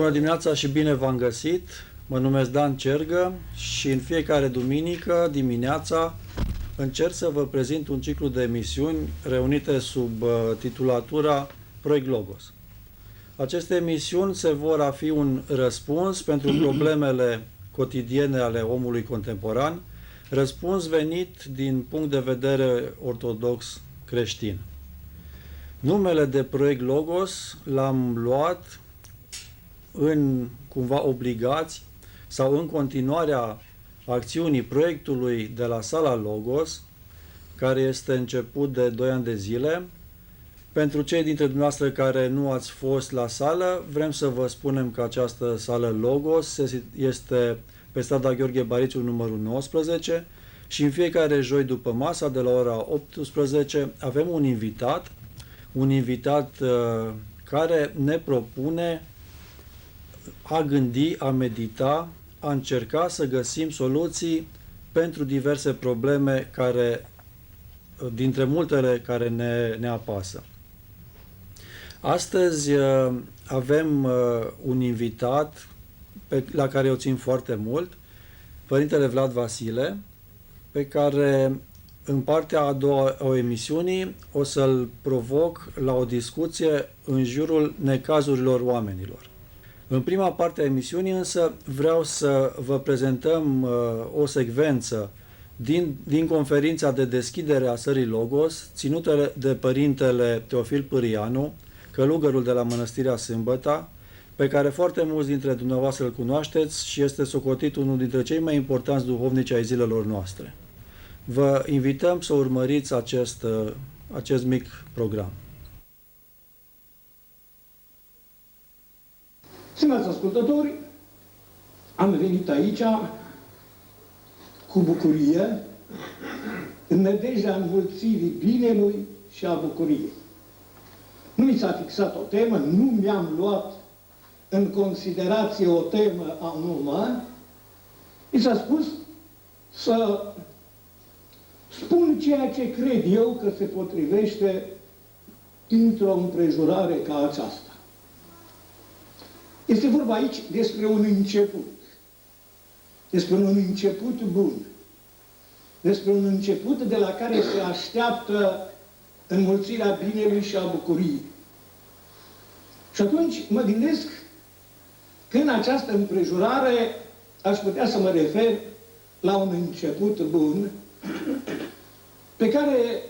Bună dimineața și bine v-am găsit! Mă numesc Dan Cergă și în fiecare duminică dimineața încerc să vă prezint un ciclu de emisiuni reunite sub titulatura Proiect Logos. Aceste emisiuni se vor a fi un răspuns pentru problemele cotidiene ale omului contemporan, răspuns venit din punct de vedere ortodox creștin. Numele de Proiect Logos l-am luat cumva obligați sau în continuarea acțiunii proiectului de la Sala Logos, care este început de 2 ani de zile. Pentru cei dintre dumneavoastră care nu ați fost la sală, vrem să vă spunem că această sală Logos este pe strada Gheorghe Barițiu numărul 19 și în fiecare joi după masa, de la ora 18, avem un invitat care ne propune a gândi, a medita, a încerca să găsim soluții pentru diverse probleme dintre multele care ne apasă. Astăzi avem un invitat la care o țin foarte mult, Părintele Vlad Vasile, pe care în partea a doua a emisiunii o să-l provoc la o discuție în jurul necazurilor oamenilor. În prima parte a emisiunii însă vreau să vă prezentăm o secvență din conferința de deschidere a Sării Logos, ținută de Părintele Teofil Pârianu, călugărul de la Mănăstirea Sâmbăta, pe care foarte mulți dintre dumneavoastră îl cunoașteți și este socotit unul dintre cei mai importanți duhovnici ai zilelor noastre. Vă invităm să urmăriți acest mic program. Stimați ascultători, am venit aici cu bucurie, în nădejdea înmulțirii binelui și a bucuriei. Nu mi s-a fixat o temă, nu mi-am luat în considerație o temă anume, mi s-a spus să spun ceea ce cred eu că se potrivește într-o împrejurare ca aceasta. Este vorba aici despre un început. Despre un început bun. Despre un început de la care se așteaptă înmulțirea binelui și a bucuriei. Și atunci mă gândesc că în această împrejurare aș putea să mă refer la un început bun pe care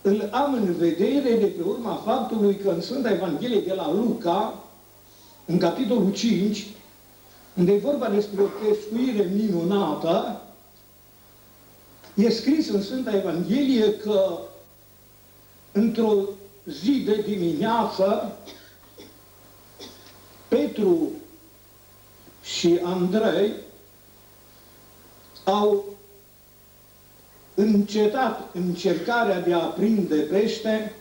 îl am în vedere de pe urma faptului că în Sfânta Evanghelie de la Luca, în capitolul 5, unde e vorba despre o pescuire minunată, e scris în Sfânta Evanghelie că într-o zi de dimineață, Petru și Andrei au încetat încercarea de a prinde pește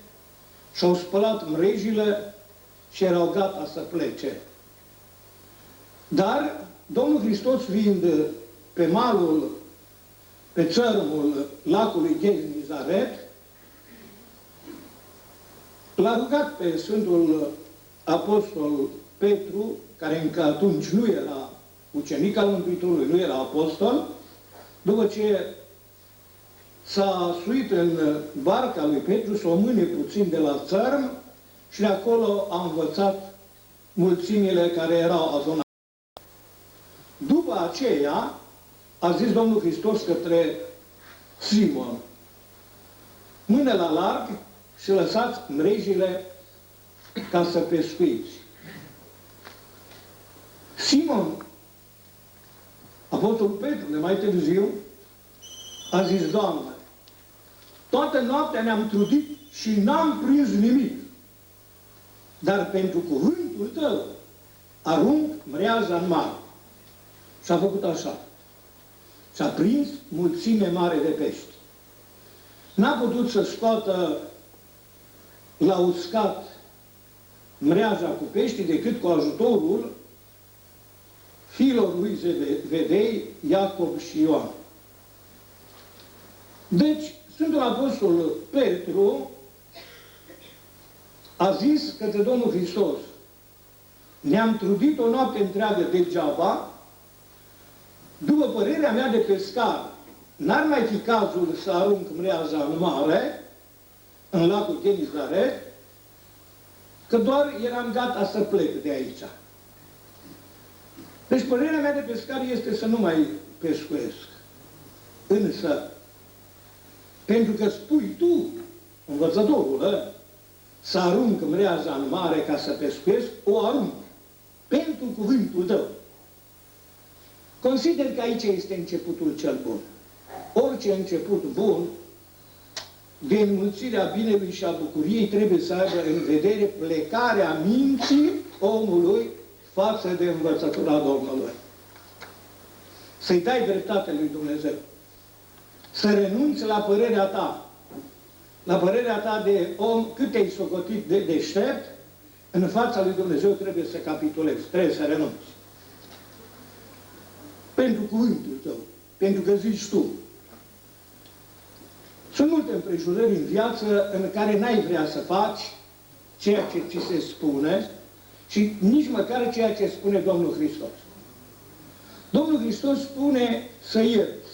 și-au spălat mrejile și erau gata să plece. Dar Domnul Hristos, fiind pe țărmul lacului Genizaret, l-a rugat pe Sfântul Apostol Petru, care încă atunci nu era ucenic al Mântuitorului, nu era apostol, după ce s-a suit în barca lui Petru să o mâne puțin de la țărm și de acolo a învățat mulțimile care erau azonate. După aceea a zis Domnul Hristos către Simon: mâne la larg și lăsați mrejile ca să pescuiți. Simon, apostolul Petru, de mai târziu, a zis: Doamne, toată noaptea ne-am trudit și n-am prins nimic, dar pentru cuvântul Tău arunc mreaja în mare. Și a făcut așa. Și a prins mulțime mare de pești. N-a putut să scoată la uscat mreaja cu pești decât cu ajutorul fiilor lui Zebedei, Iacob și Ioan. Deci, Sfântul Apostol Petru a zis către Domnul Hristos: ne-am trudit o noapte întreagă degeaba, după părerea mea de pescar, n-ar mai fi cazul să arunc mreaza în mare, în lacul Genizaret, că doar eram gata să plec de aici. Deci părerea mea de pescar este să nu mai pescuesc. Însă, pentru că spui tu, învățătorule, să arunc mreaza în mare ca să pescuesc, o arunc. Pentru cuvântul tău. Consider că aici este începutul cel bun. Orice început bun, de înmulțirea binelui și a bucuriei, trebuie să aibă în vedere plecarea minții omului față de învățătura Domnului. Să-i dai dreptate lui Dumnezeu. Să renunți la părerea ta. La părerea ta de om, cât te-ai socotit de deștept, în fața lui Dumnezeu trebuie să capitulezi, trebuie să renunți. Pentru cuvântul tău, pentru că zici tu. Sunt multe împrejurări în viață în care n-ai vrea să faci ceea ce ți se spune și nici măcar ceea ce spune Domnul Hristos. Domnul Hristos spune să ierți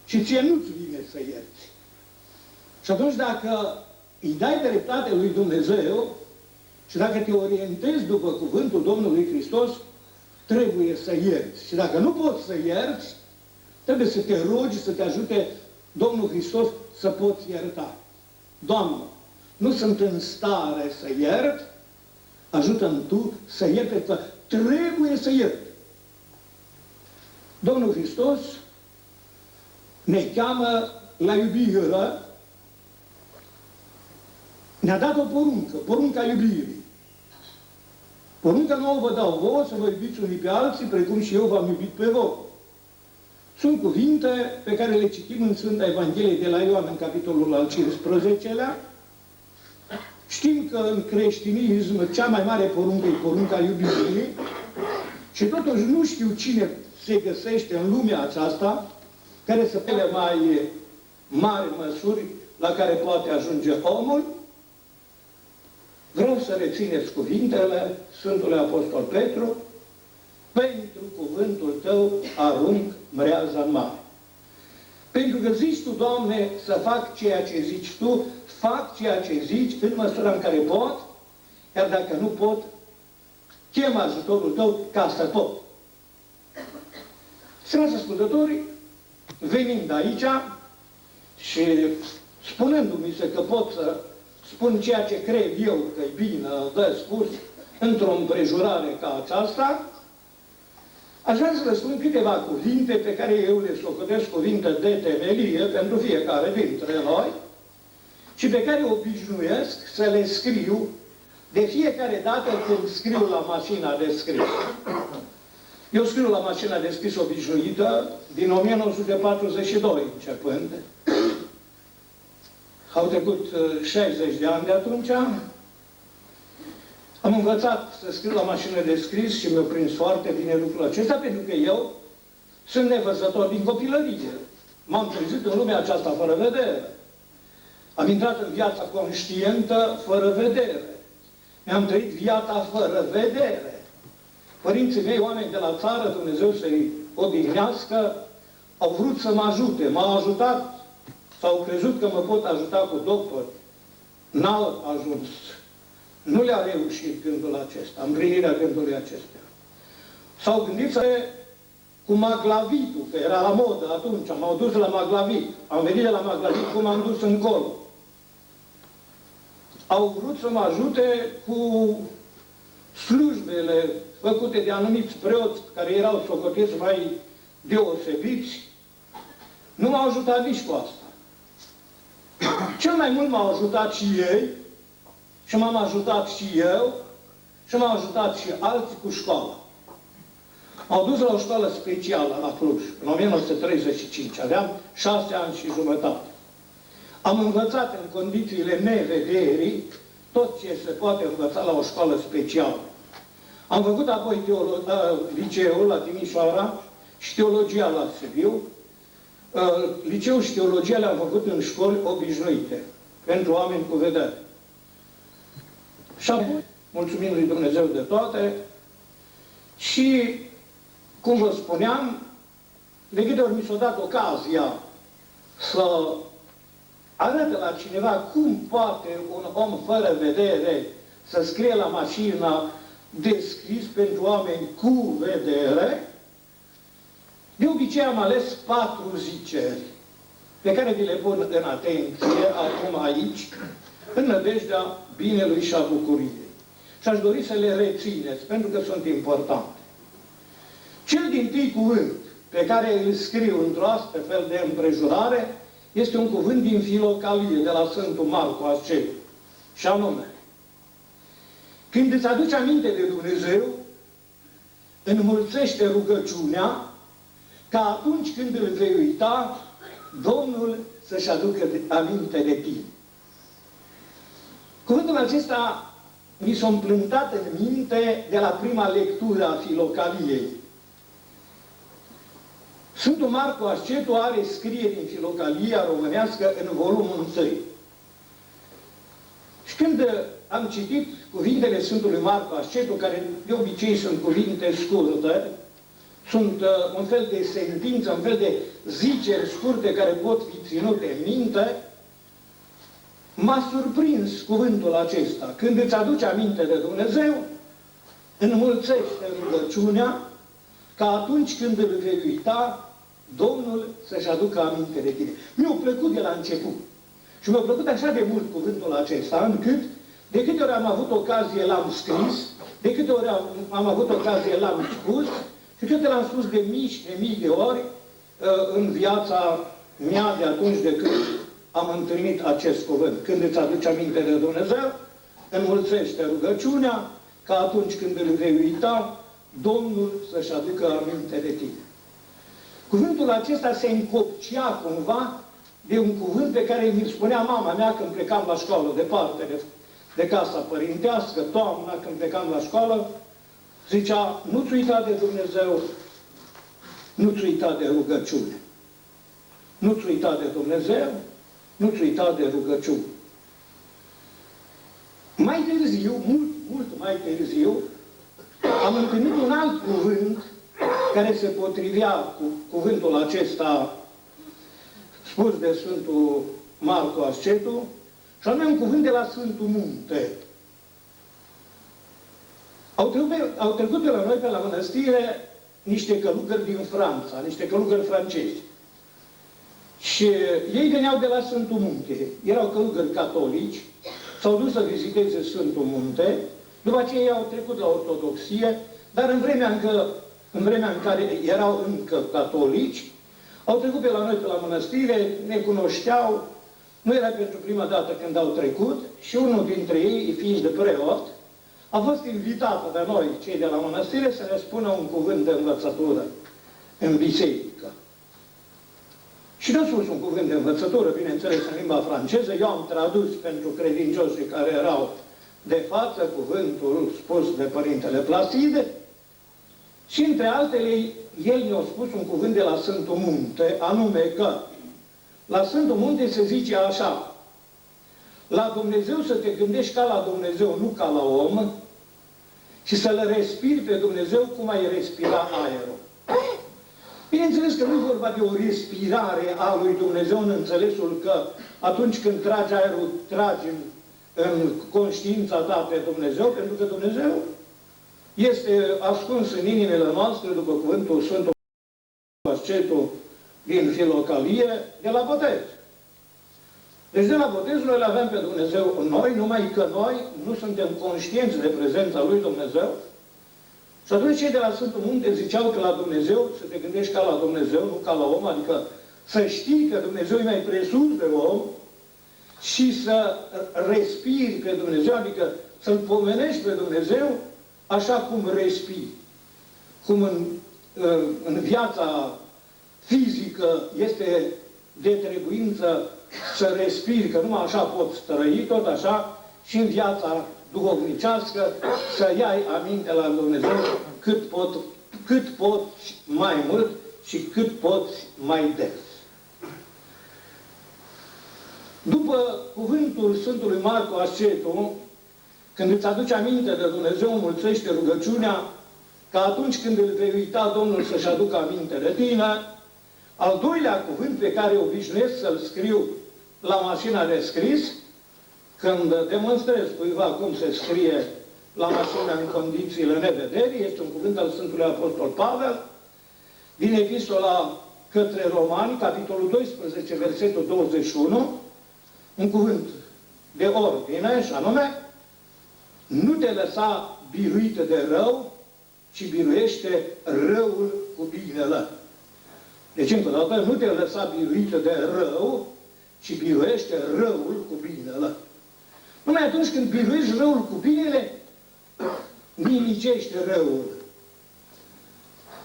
și ție nu-ți vine să ierți. Și atunci dacă îi dai dreptate lui Dumnezeu și dacă te orientezi după cuvântul Domnului Hristos, trebuie să ierți. Și dacă nu poți să ierți, trebuie să te rogi, să te ajute Domnul Hristos să poți ierta. Doamne, nu sunt în stare să iert, ajută-mi Tu să iert, pentru că trebuie să iert. Domnul Hristos ne cheamă la iubire, ne-a dat o poruncă, porunca iubirii. Porunca nouă vă dau vouă să vă iubiți unii pe alții, precum și eu v-am iubit pe voi. Sunt cuvinte pe care le citim în Sfânta Evanghelie de la Ioan, în capitolul al 15-lea. Știm că în creștinism cea mai mare poruncă e porunca iubirii și totuși nu știu cine se găsește în lumea aceasta care să fie mai mari măsuri la care poate ajunge omul. Vreau să rețineți cuvintele Sfântului Apostol Petru: pentru cuvântul tău arunc mreaza în mare. Pentru că zici tu, Doamne, să fac ceea ce zici tu, fac ceea ce zici în măsura în care pot, iar dacă nu pot, chem ajutorul tău ca să pot. Stimați ascultători, venind aici și spunându-mi că pot să spun ceea ce cred eu că e bine de spus într-o împrejurare ca aceasta, aș vrea să vă spun câteva cuvinte pe care eu le socotesc cuvinte de temelie pentru fiecare dintre noi și pe care obișnuiesc să le scriu de fiecare dată când scriu la mașina de scris. Eu scriu la mașina de scris obișnuită din 1942 începând. Au trecut 60 de ani de atunci. Am învățat să scriu la mașină de scris și mi-a prins foarte bine lucrul acesta, pentru că eu sunt nevăzător din copilărie. M-am trezit în lumea aceasta fără vedere. Am intrat în viața conștientă fără vedere. Mi-am trăit viața fără vedere. Părinții mei, oameni de la țară, Dumnezeu să-i odihnească, au vrut să mă ajute. M-au ajutat, s-au crezut că mă pot ajuta cu doctori. N-au ajuns. Nu le-a reușit gândul acesta, împlinirea gândului acesta. S-au gândit să cu maglavitul, că era la modă atunci, m-au dus la maglavit. Am venit de la maglavit cum am dus încolo. Au vrut să mă ajute cu slujbele făcute de anumiți preoți care erau socotiți mai deosebiți. Nu m-au ajutat nici cu asta. Cel mai mult m-au ajutat și ei, și m-am ajutat și eu, și m-au ajutat și alții cu școala. M-au dus la o școală specială la Cluj, în 1935. Aveam 6 ani și jumătate. Am învățat în condițiile nevederii tot ce se poate învăța la o școală specială. Am făcut apoi liceul la Timișoara și teologia la Sibiu. Liceul și teologia le-am făcut în școli obișnuite, pentru oameni cu vedere. Și apoi mulțumim lui Dumnezeu de toate și, cum vă spuneam, de câte ori mi s-a dat ocazia să arăt la cineva cum poate un om fără vedere să scrie la mașină descris pentru oameni cu vedere, de obicei am ales 4 ziceri pe care vi le pun în atenție acum aici, în nădejdea binelui și a bucuriei. Și aș dori să le rețineți, pentru că sunt importante. Cel dintâi cuvânt pe care îl scriu într-o astfel fel de împrejurare este un cuvânt din Filocalie, de la Sfântul Marcu Ascetul. Și anume, când îți aduci aminte de Dumnezeu, înmulțește rugăciunea, ca atunci când îl vei uita, Domnul să-și aducă aminte de tine. Cuvântul acesta mi s-a împlântat în minte de la prima lectură a Filocaliei. Sfântul Marcu Ascetul are scrieri în Filocalia românească în volumul 1. Și când am citit cuvintele Sfântului Marcu Ascetul, care de obicei sunt cuvinte scurte, sunt un fel de sentință, un fel de ziceri scurte care pot fi ținute în minte, m-a surprins cuvântul acesta. Când îți aduci aminte de Dumnezeu, înmulțește rugăciunea, ca atunci când îl vei uita, Domnul să-și aducă aminte de tine. Mi-a plăcut de la început. Și mi-a plăcut așa de mult cuvântul acesta, încât de câte ori am avut ocazie l-am scris, de câte ori am avut ocazie l-am spus, și câte l-am spus de mii și de mii de ori în viața mea de atunci de când am întâlnit acest cuvânt. Când îți aduci aminte de Dumnezeu, înmulțește rugăciunea, ca atunci când îl vei uita, Domnul să-și aducă aminte de tine. Cuvântul acesta se încopcea cumva de un cuvânt pe care mi-l spunea mama mea când plecam la școală, departe de casa părintească, toamna când plecam la școală, zicea, nu-ți uita de Dumnezeu, nu-ți uita de rugăciune. Nu-ți uita de Dumnezeu, nu-ți uita de rugăciune. Mai târziu, mult mai târziu, am întâlnit un alt cuvânt care se potrivea cu cuvântul acesta spus de Sfântul Marcu Ascetul, și anume un cuvânt de la Sfântul Munte. Au trecut pe la noi, pe la mănăstire, niște călugări din Franța, niște călugări francezi. Și ei veneau de la Sfântul Munte. Erau călugări catolici, s-au dus să viziteze Sfântul Munte, după aceea ei au trecut la ortodoxie, dar în vremea în care erau încă catolici, au trecut pe la noi, pe la mănăstire, ne cunoșteau, nu era pentru prima dată când au trecut, și unul dintre ei, fiind de preot, a fost invitat de noi, cei de la mănăstire, să ne spună un cuvânt de învățătură în biserică. Și nu a spus un cuvânt de învățătură, bineînțeles, în limba franceză, eu am tradus pentru credincioșii care erau de față cuvântul spus de Părintele Plaside, și între altele, el ne-a spus un cuvânt de la Sfântul Munte, anume că la Sfântul Munte se zice așa: la Dumnezeu să te gândești ca la Dumnezeu, nu ca la om, și să-L respiri pe Dumnezeu cum ai respira aerul. Bineînțeles că nu e vorba de o respirare a lui Dumnezeu în înțelesul că atunci când tragi aerul, tragi în conștiința ta pe Dumnezeu, pentru că Dumnezeu este ascuns în inimile noastre, după cuvântul Sfântul Ascetul din Filocalie, de la botez. Deci de la botez noi îl avem pe Dumnezeu în noi, numai că noi nu suntem conștienți de prezența lui Dumnezeu. Și atunci cei de la Sfântul Munte ziceau că la Dumnezeu să te gândești ca la Dumnezeu, nu ca la om, adică să știi că Dumnezeu e mai presus de om și să respiri pe Dumnezeu, adică să-L pomenești pe Dumnezeu așa cum respiri. Cum în viața fizică este de trebuință să respiri, că numai așa poți trăi, tot așa și în viața duhovnicească să iai aminte la Dumnezeu cât poți mai mult și cât poți mai des. După cuvântul Sfântului Marcu Ascetul, când îți aduci aminte de Dumnezeu, înmulțește rugăciunea, că atunci când îl vei uita, Domnul să-și aducă aminte de tine. Al doilea cuvânt pe care obișnuiesc să-l scriu la mașina de scris, când demonstrez cuiva cum se scrie la mașină în condițiile nevederii, este un cuvânt al Sfântului Apostol Pavel, din Epistola către Romani, capitolul 12, versetul 21, un cuvânt de ordine, și anume, nu te lăsa biruit de rău, ci biruiește răul cu binele. Deci, încă o dată, nu te lăsa biruit de rău, ci biruiește răul cu binele. Numai atunci când biruiești răul cu binele, nimicește răul.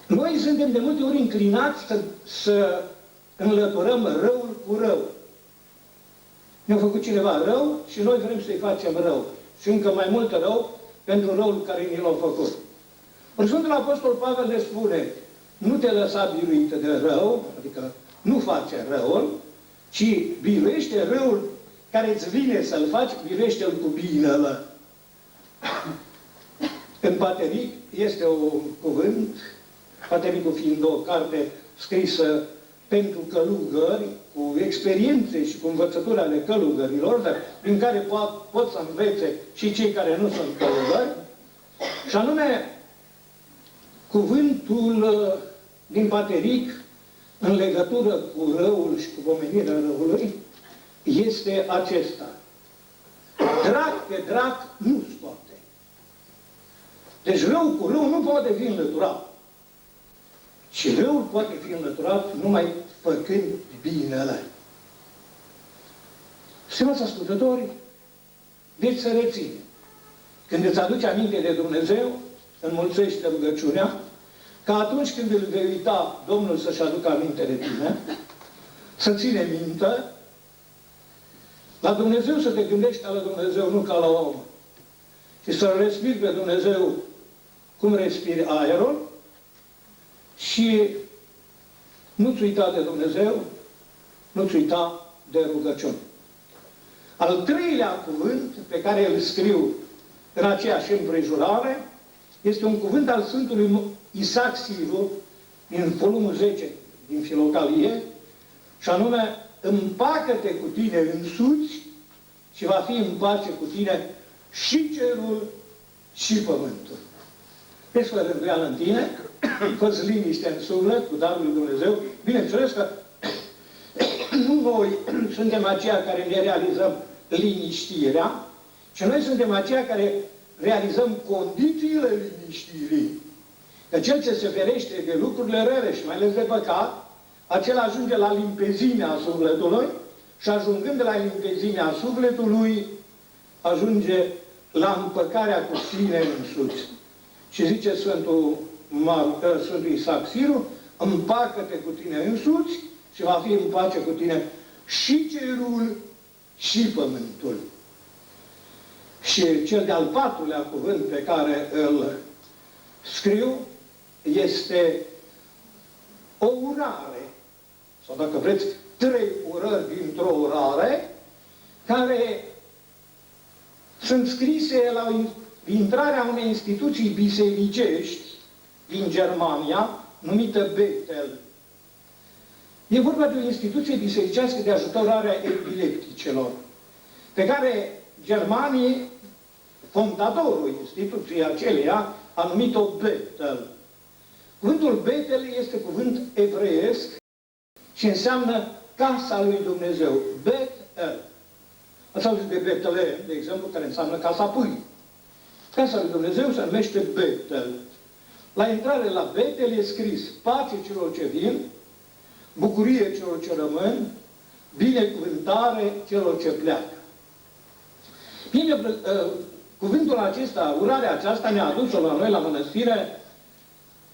Noi suntem de multe ori înclinați să înlăturăm răul cu rău. Ne-a făcut cineva rău și noi vrem să-i facem rău. Și încă mai mult rău pentru răul care ni l-a făcut. Ori Sfântul Apostol Pavel ne spune, nu te lăsa biruit de rău, adică nu face răul, ci biruiește răul care îți vine să-l faci, biruiește-l cu binele. În Pateric este un cuvânt, Patericul fiind o carte scrisă pentru călugări, cu experiențe și cu învățături ale călugărilor, dar prin care pot să învețe și cei care nu sunt călugări, și anume cuvântul din Pateric în legătură cu răul și cu pomenirea răului este acesta. Drac pe drac nu scoate. Deci rău cu rău nu poate fi înlăturat. Și răul poate fi înlăturat numai făcând binele. Stimați ascultători, deci să reține. Când îți aduci aminte de Dumnezeu, înmulțește rugăciunea, că atunci când îl vei uita, Domnul să-și aducă aminte de tine, să ține minte, la Dumnezeu să te gândești ca la Dumnezeu, nu ca la om. Și să-L respiri pe Dumnezeu cum respiri aerul și nu-ți uita de Dumnezeu, nu-ți uita de rugăciune. Al treilea cuvânt pe care îl scriu în aceeași împrejurare este un cuvânt al Sfântului Isaac Siru din volumul 10 din Filocalie, și anume, împacă-te cu tine însuți și va fi în pace cu tine și cerul și pământul. Deci, fără îndoială în tine, fă-ți liniște în suflet cu darul lui Dumnezeu. Bineînțeles că nu noi suntem aceia care ne realizăm liniștirea, ci noi suntem aceia care realizăm condițiile liniștirii. Că cel ce se ferește de lucrurile rele și mai ales de păcat, acela ajunge la limpezimea sufletului și ajungând de la limpezimea sufletului, ajunge la împăcarea cu sine însuți. Și zice Sfântul Isaac Siru, împacă-te cu tine însuți și va fi în pace cu tine și cerul și pământul. Și cel de-al patrulea cuvânt pe care îl scriu este o urare, sau dacă vreți, 3 urări dintr-o urare, care sunt scrise la intrarea unei instituții bisericești din Germania, numită Bethel. E vorba de o instituție bisericească de ajutorare a epilepticelor, pe care germanii, fondatorul instituției aceleia, a numit-o Bethel. Cuvântul Bethel este cuvânt evreiesc și înseamnă casa lui Dumnezeu. Bethel. Ați auzit de Betlehem, de exemplu, care înseamnă casa pâinii. Casa lui Dumnezeu se numește Bethel. La intrare la Bethel e scris pace celor ce vin, bucurie celor ce rămân, binecuvântare celor ce pleacă. Bine, cuvântul acesta, urarea aceasta ne-a adus-o la noi, la mănăstire,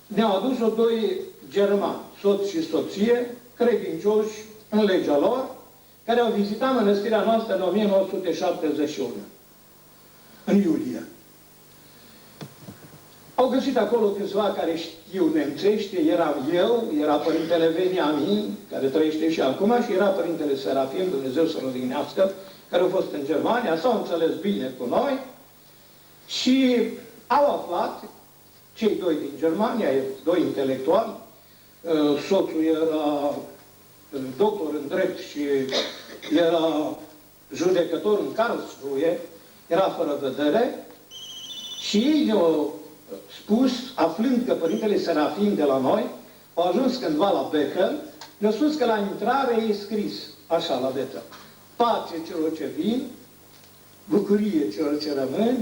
ne-au adus-o 2 germani, soț și soție, credincioși în legea lor, care au vizitat mănăstirea noastră în 1971, în iulie. Au găsit acolo câțiva care știu nemțește, eram eu, era Părintele Veniamin, care trăiește și acum, și era Părintele Serafim, Dumnezeu să-l odihnească, care au fost în Germania, s-au înțeles bine cu noi Și au aflat, cei doi din Germania, doi intelectuali, soțul era doctor în drept și era judecător în Karlsruhe, era fără vedere, și ei ne-au spus, aflând că Părintele Serafim de la noi, au ajuns cândva la Bethel, ne-au spus că la intrare e scris, așa la Bethel: pace celor ce vin, bucurie celor ce rămân,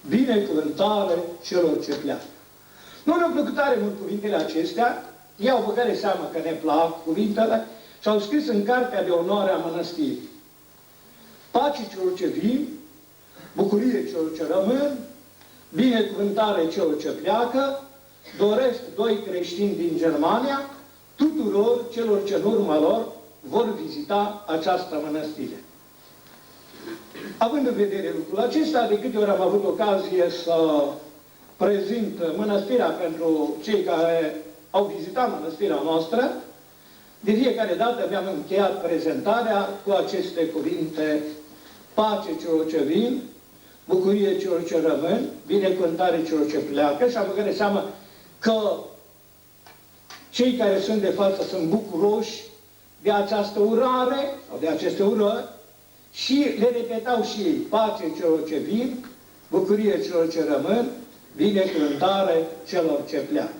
binecuvântare celor ce pleacă. Nu ne-au plăcut tare mult cuvintele acestea, ei au băgat de seamă că ne plac cuvintele și au scris în cartea de onoare a mănăstirii: pace celor ce vin, bucurie celor ce rămân, binecuvântare celor ce pleacă, doresc doi creștini din Germania, tuturor celor ce în urma lor vor vizita această mănăstire. Având în vedere lucrul acesta, de câte ori am avut ocazie să prezint mănăstirea pentru cei care au vizitat mănăstirea noastră, de fiecare dată mi-am încheiat prezentarea cu aceste cuvinte: pace celor ce vin, bucurie celor ce rămân, binecuvântare celor ce pleacă, și am băgat de seamă că cei care sunt de față sunt bucuroși de această urare, sau de aceste urări, și le repetau și ei: pace celor ce vin, bucurie celor ce rămân, binecuvântare celor ce pleacă.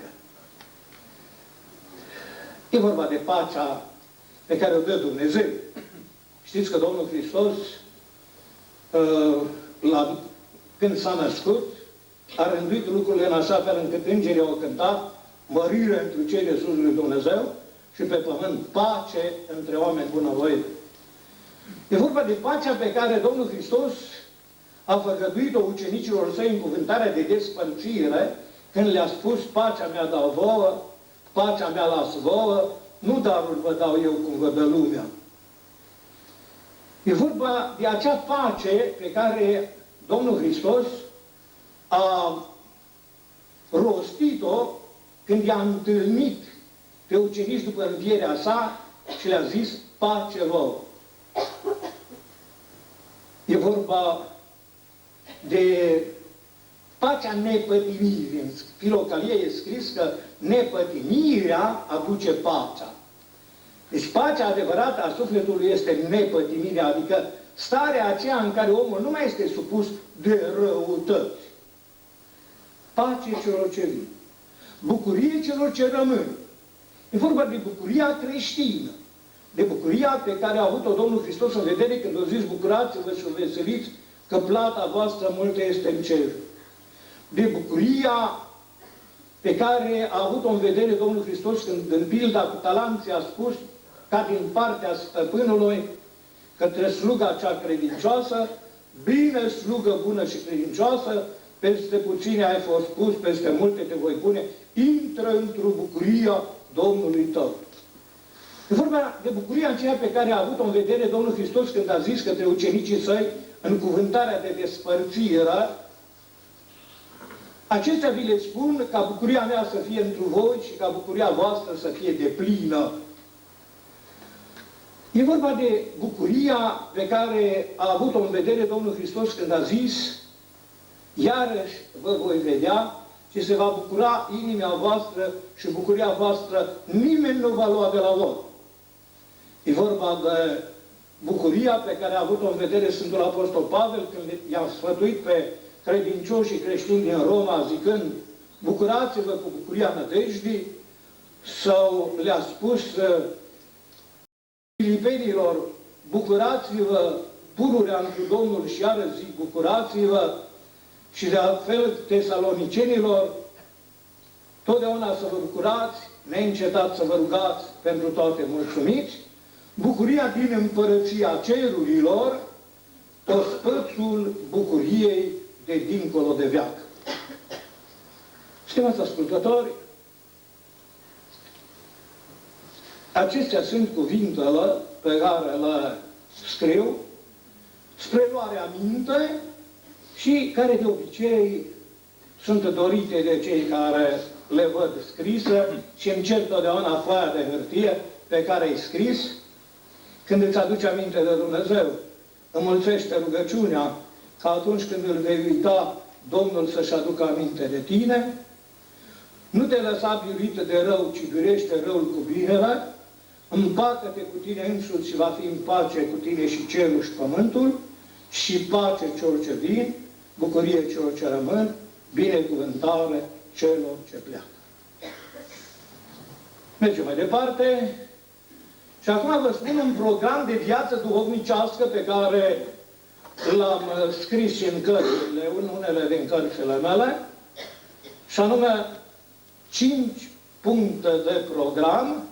E vorba de pacea pe care o dă Dumnezeu. Știți că Domnul Hristos, când s-a născut, a rânduit lucrurile în așa fel încât îngerii au cântat mărire întru cei de sus lui Dumnezeu și pe pământ pace între oameni bunăvoiți. E vorba de pacea pe care Domnul Hristos a făgăduit-o ucenicilor săi în cuvântarea de despărțire, când le-a spus: pacea mea dau vouă, pacea mea las vouă, nu darul vă dau eu cum vă dă lumea. E vorba de acea pace pe care Domnul Hristos a rostit-o când i-a întâlnit pe ucenici după învierea sa și le-a zis: pace vouă. E vorba de pacea nepătimirii. În Filocalie e scris că nepătimirea aduce pacea. Deci pacea adevărată a sufletului este nepătimirea, adică starea aceea în care omul nu mai este supus de răutăți. Pace celor ce vin, bucurie celor ce rămân. E vorba de bucuria creștină, de bucuria pe care a avut-o Domnul Hristos în vedere când a zis: bucurați-vă și veseliți că plata voastră multă este în cer. De bucuria pe care a avut-o în vedere Domnul Hristos când în pilda cu talanții a spus, ca din partea stăpânului către sluga cea credincioasă: bine, slugă bună și credincioasă, peste puține ai fost pus, peste multe te voi pune, intră într-o bucuria Domnului tău. E vorba de bucuria aceea pe care a avut-o în vedere Domnul Hristos când a zis către ucenicii săi în cuvântarea de despărțire: acestea vi le spun ca bucuria mea să fie întru voi și ca bucuria voastră să fie deplină. E vorba de bucuria pe care a avut-o în vedere Domnul Hristos când a zis: iarăși vă voi vedea și se va bucura inima voastră și bucuria voastră nimeni nu va lua de la voi. E vorba de bucuria pe care a avut-o în vedere Sfântul Apostol Pavel când i-a sfătuit pe credincioși și creștini din Roma, zicând: bucurați-vă cu bucuria nădejdii, sau le-a spus filipenilor: bucurați-vă pururea întru Domnul, și iară zic bucurați-vă, și de altfel tesalonicenilor: totdeauna să vă bucurați, neîncetat să vă rugați, pentru toate mulțumiți. Bucuria din împărăția cerurilor, ospățul bucuriei de dincolo de veac. Stimați ascultători, acestea sunt cuvintele pe care le scriu spre luarea minte și care de obicei sunt dorite de cei care le văd scrise și îmi cer totdeauna foaia de hârtie pe care e scris. Când îți aduce aminte de Dumnezeu, înmulțește rugăciunea, că atunci când îl vei uita, Domnul să-și aducă aminte de tine, nu te lăsa biruit de rău, ci biruiește răul cu binele, împacă-te cu tine însuți și va fi în pace cu tine și cerul și pământul, și pace celor ce vin, bucurie celor ce rămân, binecuvântare celor ce pleacă. Mergem mai departe. Și acum vă spun un program de viață duhovnicească pe care l-am scris și în cărțile, în unele din cărțile mele, și anume 5 puncte de program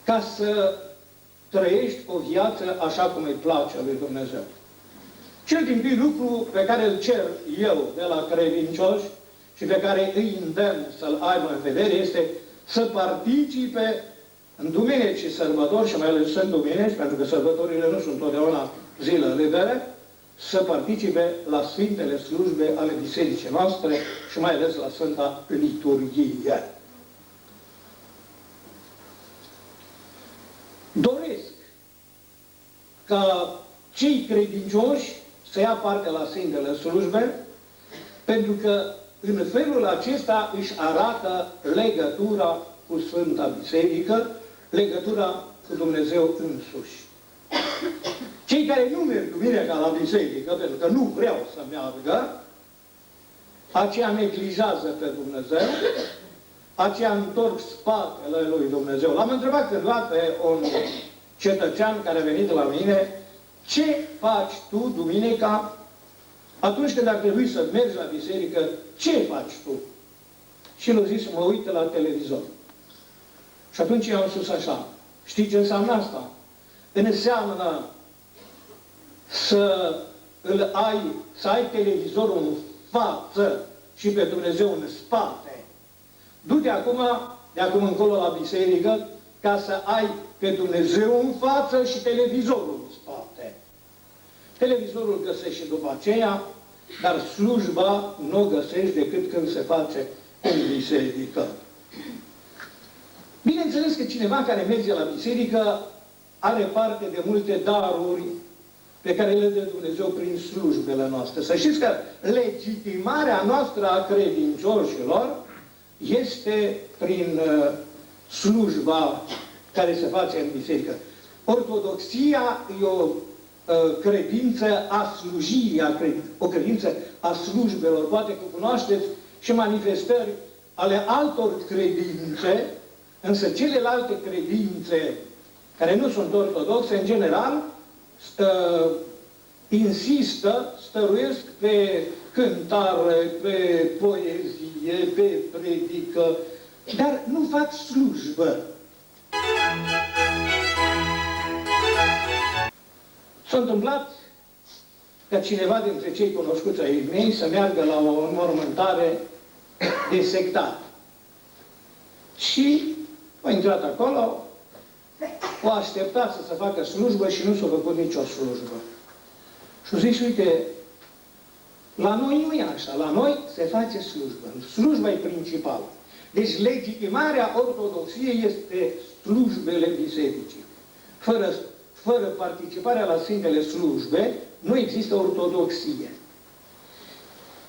ca să trăiești o viață așa cum îi place lui Dumnezeu. Cel din tâi lucru pe care îl cer eu de la credincioși și pe care îi îndemn să-l aibă în vedere este să participe în duminici și sărbători, și mai ales în duminici, pentru că sărbătorile nu sunt totdeauna zile libere, să participe la Sfintele Slujbe ale Bisericii noastre și mai ales la Sfânta Liturghie. Doresc ca cei credincioși să ia parte la Sfintele Slujbe, pentru că în felul acesta își arată legătura cu Sfânta Biserică, legătura cu Dumnezeu însuși. Cei care nu merg duminica la biserică, pentru că nu vreau să meargă, aceia neglijează pe Dumnezeu, aceia întorc spatele lui Dumnezeu. L-am întrebat cândva pe un cetățean care a venit la mine, ce faci tu duminica atunci când ar trebui să mergi la biserică, ce faci tu? Și el a zis, mă uit la televizor. Și atunci i-am spus așa, știi ce înseamnă asta? Înseamnă să ai televizorul în față și pe Dumnezeu în spate. Du-te de acum încolo la biserică, ca să ai pe Dumnezeu în față și televizorul în spate. Televizorul găsești și după aceea, dar slujba nu o găsești decât când se face în biserică. Bineînțeles că cineva care merge la biserică are parte de multe daruri pe care le dă Dumnezeu prin slujbele noastre. Să știți că legitimarea noastră a credincioșilor este prin slujba care se face în biserică. Ortodoxia e o credință a slujirii, o credință a slujbelor. Poate că cunoașteți și manifestări ale altor credințe, însă celelalte credințe care nu sunt ortodoxe, în general, insistă, stăruiesc pe cântare, pe poezie, pe predică, dar nu fac slujbă. S-a întâmplat ca cineva dintre cei cunoscuți ai mei să meargă la o înmormântare de sectar. Și a intrat acolo, o așteptat să se facă slujbă și nu s-a făcut nicio slujbă. Și a zis, uite, la noi nu e așa, la noi se face slujbă. Slujba e principală. Deci legitimarea ortodoxiei este slujbele bisericii. Fără participarea la Sfintele Slujbe, nu există ortodoxie.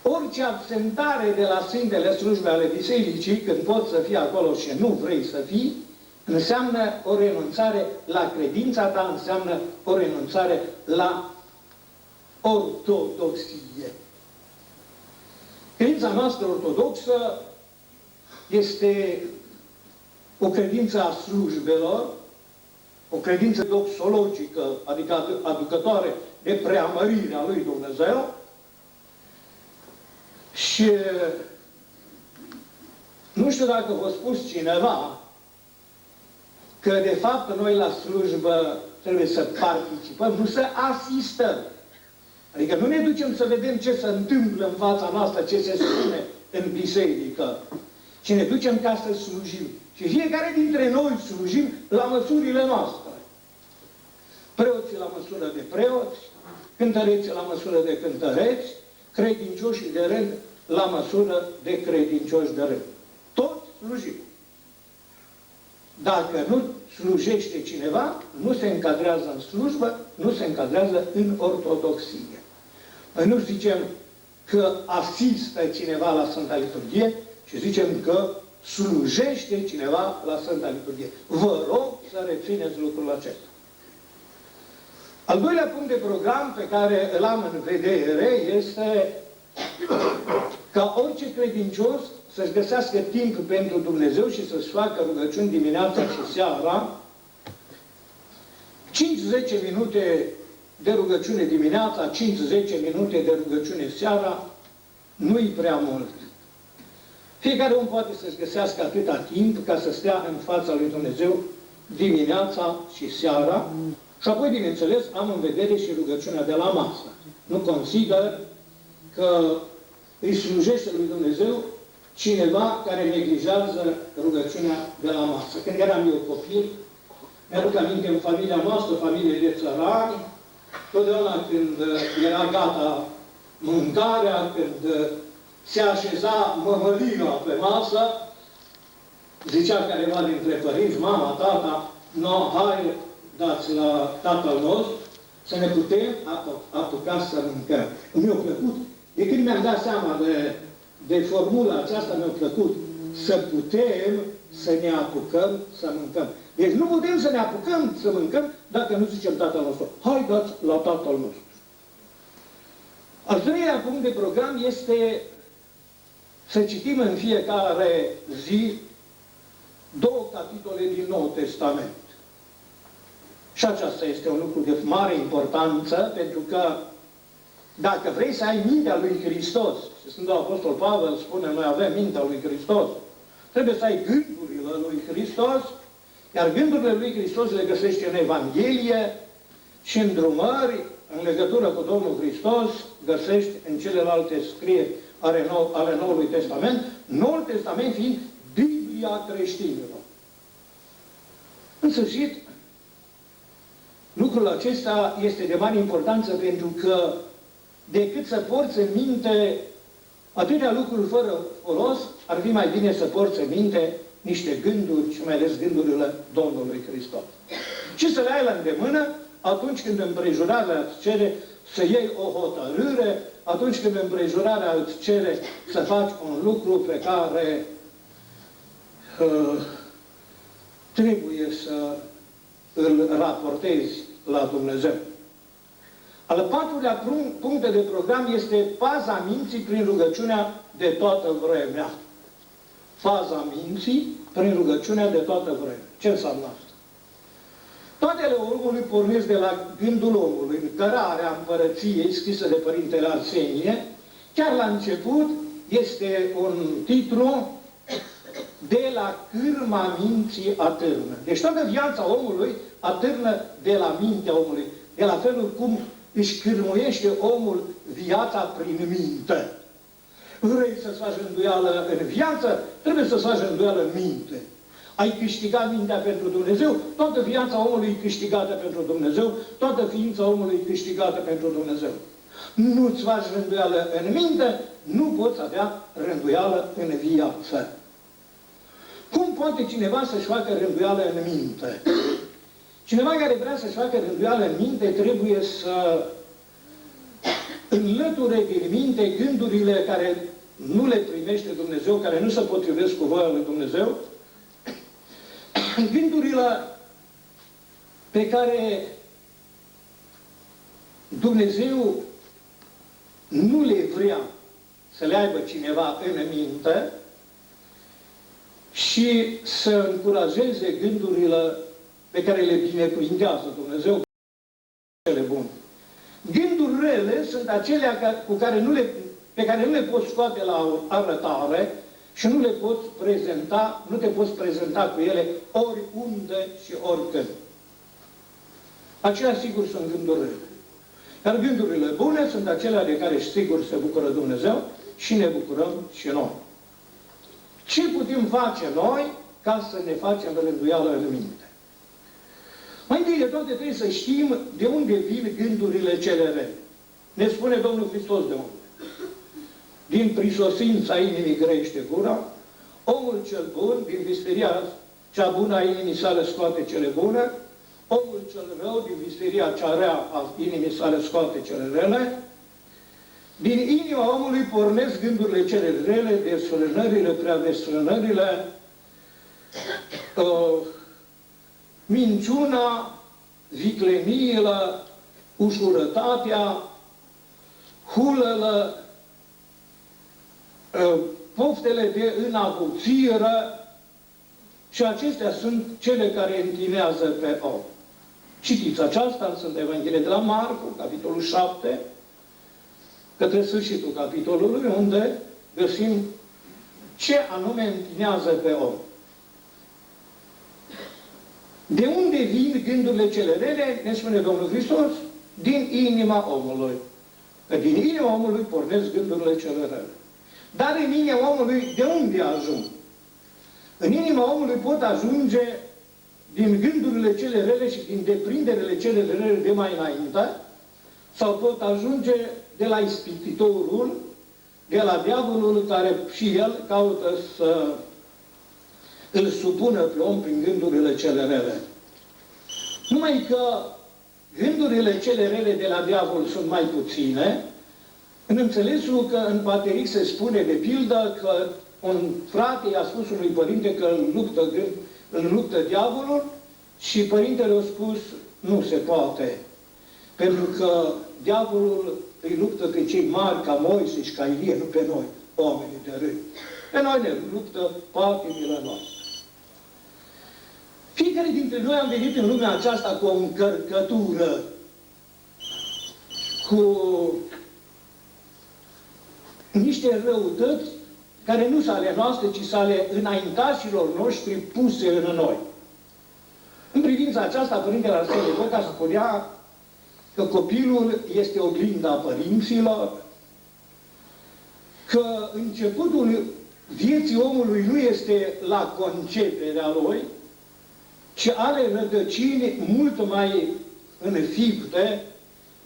Orice absentare de la Sfintele Slujbe ale bisericii, când poți să fii acolo și nu vrei să fii, înseamnă o renunțare la credința ta, înseamnă o renunțare la ortodoxie. Credința noastră ortodoxă este o credință a slujbelor, o credință doxologică, adică aducătoare de preamărirea lui Dumnezeu, și nu știu dacă v-a spus cineva că de fapt noi la slujbă trebuie să participăm, nu să asistăm. Adică nu ne ducem să vedem ce se întâmplă în fața noastră, ce se spune în biserică, ci ne ducem ca să slujim. Și fiecare dintre noi slujim la măsurile noastre. Preoții la măsură de preoți, cântăreții la măsură de cântăreți, credincioșii de rând la măsură de credincioși de rând. Toți slujim. Dacă nu slujește cineva, nu se încadrează în slujbă, nu se încadrează în ortodoxie. Noi nu zicem că asistă cineva la Sfânta Liturghie, ci zicem că slujește cineva la Sfânta Liturghie. Vă rog să rețineți lucrul acesta. Al doilea punct de program pe care îl am în vedere este ca orice credincios să-și găsească timp pentru Dumnezeu și să-și facă rugăciuni dimineața și seara, 5-10 minute de rugăciune dimineața, 5-10 minute de rugăciune seara, nu-i prea mult. Fiecare om poate să-și găsească atâta timp ca să stea în fața lui Dumnezeu dimineața și seara și apoi, bineînțeles, am în vedere și rugăciunea de la masă. Nu consider că îi slujește lui Dumnezeu cineva care neglijează rugăciunea de la masă. Când eram eu copil, mi-aduc aminte în familia noastră, familie de țărani, totdeauna când era gata mâncarea, când se așeza mămălina pe masă, zicea careva dintre părinți, mama, tata, no, hai, dați la tatăl nostru, să ne putem apuca să mâncăm. Mi-a plăcut. De când mi-am dat seama de formula aceasta, mi-a plăcut să putem să ne apucăm să mâncăm. Deci nu putem să ne apucăm să mâncăm dacă nu zicem tatăl nostru. Hai, dați la tatăl nostru. Al treilea punct de program este să citim în fiecare zi 2 capitole din Noul Testament. Și aceasta este un lucru de mare importanță, pentru că dacă vrei să ai mintea lui Hristos, și Sfântul Apostol Pavel spune, noi avem mintea lui Hristos, trebuie să ai gândurile lui Hristos, iar gândurile lui Hristos le găsești în Evanghelie și în drumări, în legătură cu Domnul Hristos, găsești în celelalte scrieri ale Noului Testament, Noul Testament fiind Biblia creștinilor. În sfârșit, lucrul acesta este de mare importanță pentru că decât să porți în minte atâtea lucruri fără folos, ar fi mai bine să porți în minte niște gânduri și mai ales gândurile Domnului Hristos. Și să le ai la îndemână atunci când împrejurarea îți cere să iei o hotărâre, atunci când împrejurarea îți cere să faci un lucru pe care trebuie să îl raportezi la Dumnezeu. Al patrulea punct de program este paza minții prin rugăciunea de toată vremea. Paza minții prin rugăciunea de toată vremea. Ce înseamnă asta? Toatele omului pornesc de la gândul omului, în cărarea împărăției scrisă de Părintele Arsenie. Chiar la început este un titlu de la cârma minții atârnă. Deci toată viața omului atârnă de la mintea omului, de la felul cum își cârmuiește omul viața prin minte. Vrei să-ți faci rânduială în viață, trebuie să-ți faci rânduială în minte. Ai câștigat mintea pentru Dumnezeu, toată viața omului e câștigată pentru Dumnezeu, toată ființa omului e câștigată pentru Dumnezeu. Nu-ți faci rânduială în minte, nu poți avea rânduială în viață. Cum poate cineva să-și facă rânduială în minte? Cineva care vrea să-și facă rânduială în minte trebuie să înlăture din minte gândurile care nu le primește Dumnezeu, care nu se potrivesc cu voia lui Dumnezeu, gândurile pe care Dumnezeu nu le vrea să le aibă cineva în minte și să încurajeze gândurile pe care le binecuvintează Dumnezeu, cele bune. Gânduri rele sunt acelea pe care nu le poți scoate la arătare și nu le poți prezenta, nu te poți prezenta cu ele oriunde și oricând. Acelea sigur sunt gânduri rele. Iar gândurile bune sunt acelea de care sigur se bucură Dumnezeu și ne bucurăm și noi. Ce putem face noi ca să ne facem rânduială în minte? Mai întâi de toate trebuie să știm de unde vin gândurile cele rele. Ne spune Domnul Hristos de unde. Din prisosința inimii grăiește gura, omul cel bun, din visteria cea bună a inimii sale scoate cele bune, omul cel rău, din visteria cea rea a inimii sale scoate cele rele, Din inima omului pornesc gândurile cele rele, desfrânările, preadesfrânările, minciuna, vicleniile, ușurătatea, hulele, poftele de înavuțire, și acestea sunt cele care întinează pe om. Citiți aceasta în Sfânta Evanghelie de la Marcu, capitolul 7, către sfârșitul capitolului, unde găsim ce anume întinează pe om. De unde vin gândurile cele rele, ne spune Domnul Hristos? Din inima omului. Că din inima omului pornesc gândurile cele rele. Dar în inima omului de unde ajung? În inima omului pot ajunge din gândurile cele rele și din deprinderile cele rele de mai înainte, sau pot ajunge de la ispititorul, de la diavolul care și el caută să îl supună pe om prin gândurile cele rele. Numai că gândurile cele rele de la diavol sunt mai puține, în înțelesul că în Pateric se spune de pildă că un frate i-a spus unui părinte că îl luptă diavolul și părintele a spus, nu se poate, pentru că diavolul îi luptă pe cei mari ca Moise și ca Ilie, nu pe noi, oamenii de rând. Pe noi ne luptă patimile noastre. Fiecare dintre noi am venit în lumea aceasta cu o încărcătură, cu niște răutăți care nu sunt ale noastre, ci sunt ale înaintașilor noștri puse în noi. În privința aceasta, Părintele Arsenie Boca spunea că copilul este oglinda părinților, că începutul vieții omului nu este la conceperea lui, ci are rădăcini mult mai înfipte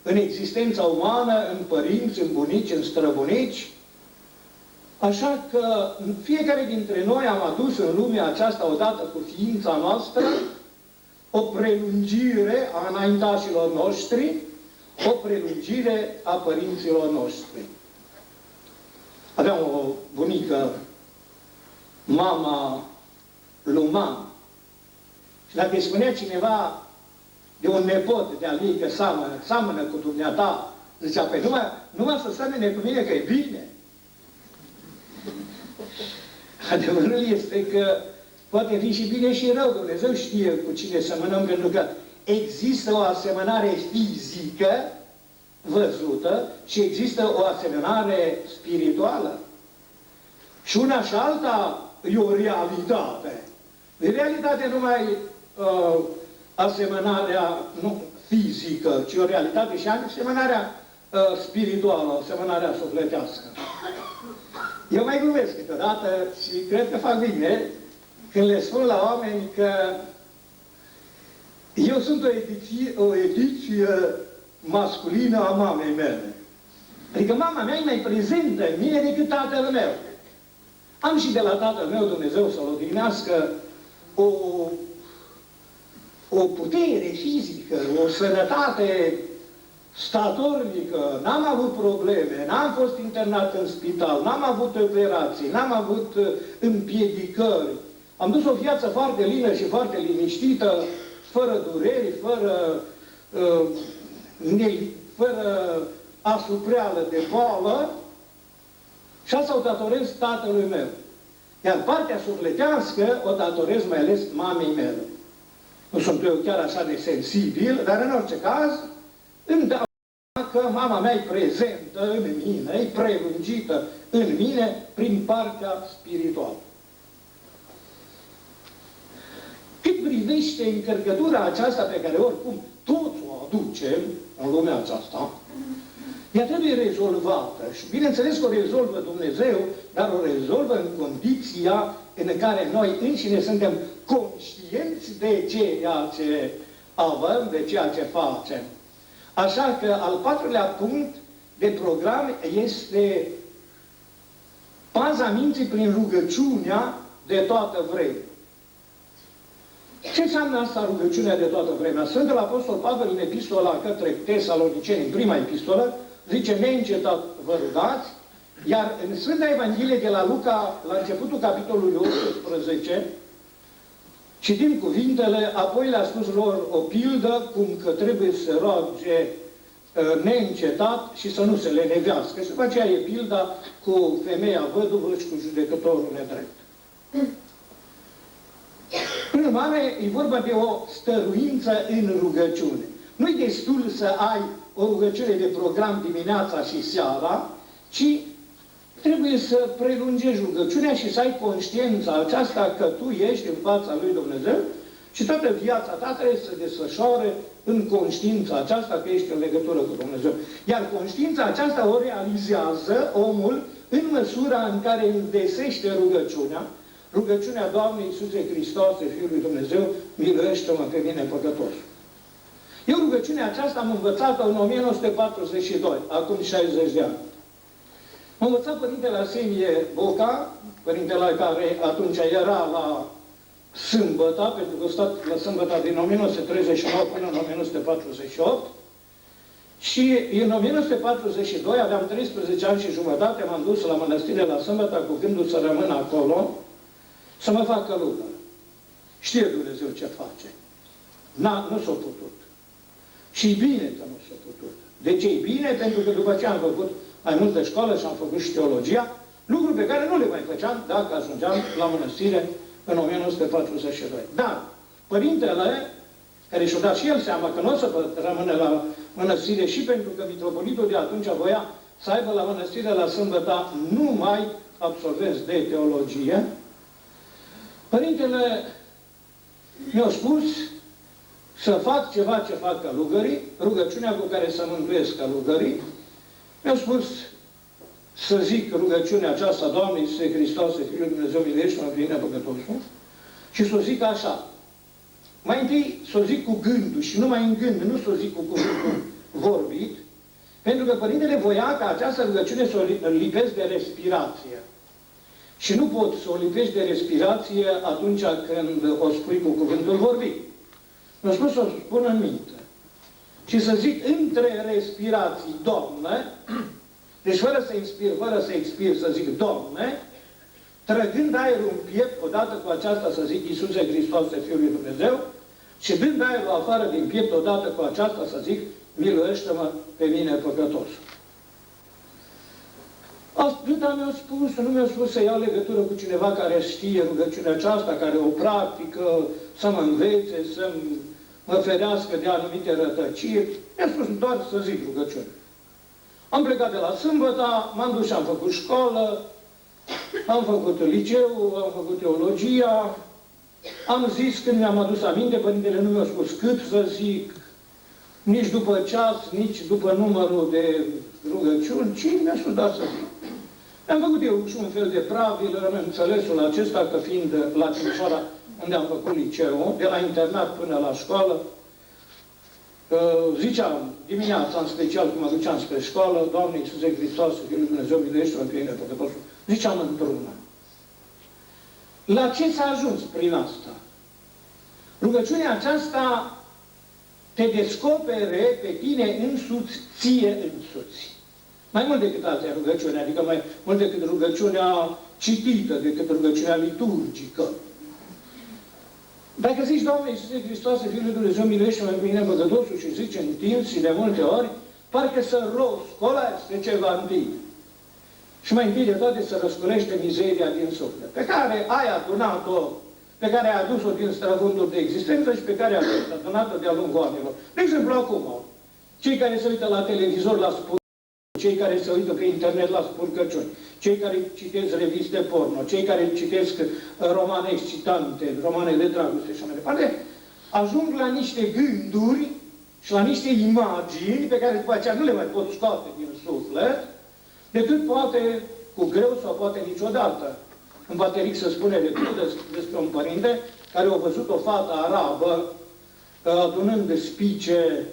în existența umană, în părinți, în bunici, în străbunici. Așa că fiecare dintre noi am adus în lumea aceasta, odată cu ființa noastră, o prelungire a înaintașilor noștri, o prelungire a părinților noștri. Aveam o bunică, mama Luman, și dacă îi spunea cineva de un nepot de-al ei că seamănă cu dumneata, zicea, păi numai să semene cu mine că e bine. Adevărul este că poate fi și bine și rău, Dumnezeu știe cu cine semănăm, pentru că există o asemănare fizică văzută și există o asemănare spirituală. Și una și alta e o realitate. De realitate numai asemănarea nu fizică, ci o realitate și asemănarea spirituală, asemănarea sufletească. Eu mai glumesc câteodată și cred că fac bine când le spun la oameni că eu sunt o ediție masculină a mamei mele. Adică mama mea e mai prezentă în mine decât tatăl meu. Am și de la tatăl meu, Dumnezeu să-l odihnească, o putere fizică, o sănătate statornică, n-am avut probleme, n-am fost internat în spital, n-am avut operații, n-am avut împiedicări. Am dus o viață foarte lină și foarte liniștită, fără dureri, fără asupreală de boală, și asta o datorez tatălui meu. Iar partea sufletească o datorez mai ales mamei mele. Nu sunt eu chiar așa de sensibil, dar în orice caz îmi dau că mama mea e prezentă în mine, e prelungită în mine prin partea spirituală. Cât privește încărcătura aceasta pe care oricum toți o aducem în lumea aceasta, ea trebuie rezolvată. Și bineînțeles că o rezolvă Dumnezeu, dar o rezolvă în condiția în care noi înșine suntem conștienți de ceea ce avem, de ceea ce facem. Așa că al patrulea punct de program este paza minții prin rugăciunea de toată vremea. Ce înseamnă asta rugăciunea de toată vremea? Sfântul Apostol Pavel în epistola către Tesaloniceni, în prima epistolă, zice, neîncetat vă rugați, iar în Sfânta Evanghelie de la Luca, la începutul capitolului 18, citim cuvintele, apoi le-a spus lor o pildă, cum că trebuie să roage neîncetat și să nu se lenevească. Și după aceea e pilda cu femeia văduvă și cu judecătorul nedrept. În urmare, e vorba de o stăruință în rugăciune. Nu-i destul să ai o rugăciune de program dimineața și seara, ci trebuie să prelungești rugăciunea și să ai conștiința aceasta că tu ești în fața lui Dumnezeu și toată viața ta trebuie să se desfășoare în conștiința aceasta că ești în legătură cu Dumnezeu. Iar conștiința aceasta o realizează omul în măsura în care îndesește rugăciunea Doamnei Iisuse Hristoase, Fiul lui Dumnezeu, miluiește-mă pe mine păcătos. Eu rugăciunea aceasta am învățat-o în 1942, acum 60 de ani. M-a învățat Părintele Arsenie Boca, Părintele care atunci era la Sâmbăta, pentru că a stat la Sâmbăta din 1939 până în 1948, și în 1942, aveam 13 ani și jumătate, m-am dus la mănăstire la Sâmbăta cu gândul să rămân acolo, să mă fac călugăr. Știe Dumnezeu ce face. Nu s-a putut. Și e bine că nu s-a putut. De ce e bine? Pentru că după ce am făcut mai multă școală și am făcut și teologia, lucruri pe care nu le mai făceam dacă ajungeam la mănăstire în 1942. Dar Părintele, care și-a dat și el seama că nu o să rămâne la mănăstire și pentru că mitropolitul de atunci voia să aibă la mănăstire la Sâmbăta numai absolvenți de teologie, Părintele mi-a spus să fac ceva ce fac călugării, rugăciunea cu care să mântuiesc călugării. Mi-a spus să zic rugăciunea aceasta, Doamne Iisuse Hristoase, Fiul lui Dumnezeu, miluiește-mă pe mine păcătosul, și să o zic așa. Mai întâi să o zic cu gândul și numai în gând, nu să o zic cu cuvântul vorbit, pentru că Părintele voia ca această rugăciune să o lipesc de respirație. Și nu pot să o lipești de respirație atunci când o spui cu cuvântul vorbit. Mi-a spus să o spun în minte. Și să zic între respirații, Doamne, deci fără să inspir, fără să expir, să zic Doamne, trăgând aerul în piept, odată cu aceasta să zic Iisuse Hristoase, Fiul lui Dumnezeu, și dând aerul afară din piept, odată cu aceasta să zic miluiește-mă pe mine păcătos. Atâta mi-a spus, nu mi-a spus să iau legătură cu cineva care știe rugăciunea aceasta, care o practică, să mă învețe, să mă ferească de anumite rătăciri. Mi-a spus doar să zic rugăciune. Am plecat de la Sâmbăta, m-am dus și am făcut școală, am făcut liceu, am făcut teologia, am zis când mi-am adus aminte, Părintele nu mi-a spus cât să zic, nici după ceas, nici după numărul de rugăciuni, ci mi-a spus doar să zic. Am făcut eu și un fel de pravil în înțelesul acesta, că fiind la Timișoara, unde am făcut liceu, de la internat până la școală, ziceam dimineața, în special când mă duceam spre școală, Doamne Iisuse Hristoase, Fiul lui Dumnezeu, miluiește-mă pe mine păcătosul. Ziceam într-una. La ce s-a ajuns prin asta? Rugăciunea aceasta te descopere pe tine însuți, ție însuți. Mai mult decât altea rugăciuni, adică mai mult decât rugăciunea citită, decât rugăciunea liturgică. Dacă zici, Doamne Iisuse Hristoase, Fiul lui Dumnezeu, miluiește-mă pe mine păcătosul și zici întins și de multe ori, parcă să răscolați pe ceva întâi. Și mai întâi de toate să răscolește mizeria din suflet, pe care ai adunat-o, pe care ai adus-o din străvundul de existență și pe care ai adunat-o de-a lungul anilor. De exemplu, acum, cei care se uită la televizor la spurcăciuni, cei care se uită pe internet la spurcăciuni, cei care citesc reviste porno, cei care citesc romane excitante, romane de dragoste și mai departe, ajung la niște gânduri și la niște imagini pe care după aceea nu le mai pot scoate din suflet, decât poate cu greu sau poate niciodată. În Pateric se spune despre un părinte care a văzut o fată arabă adunând spice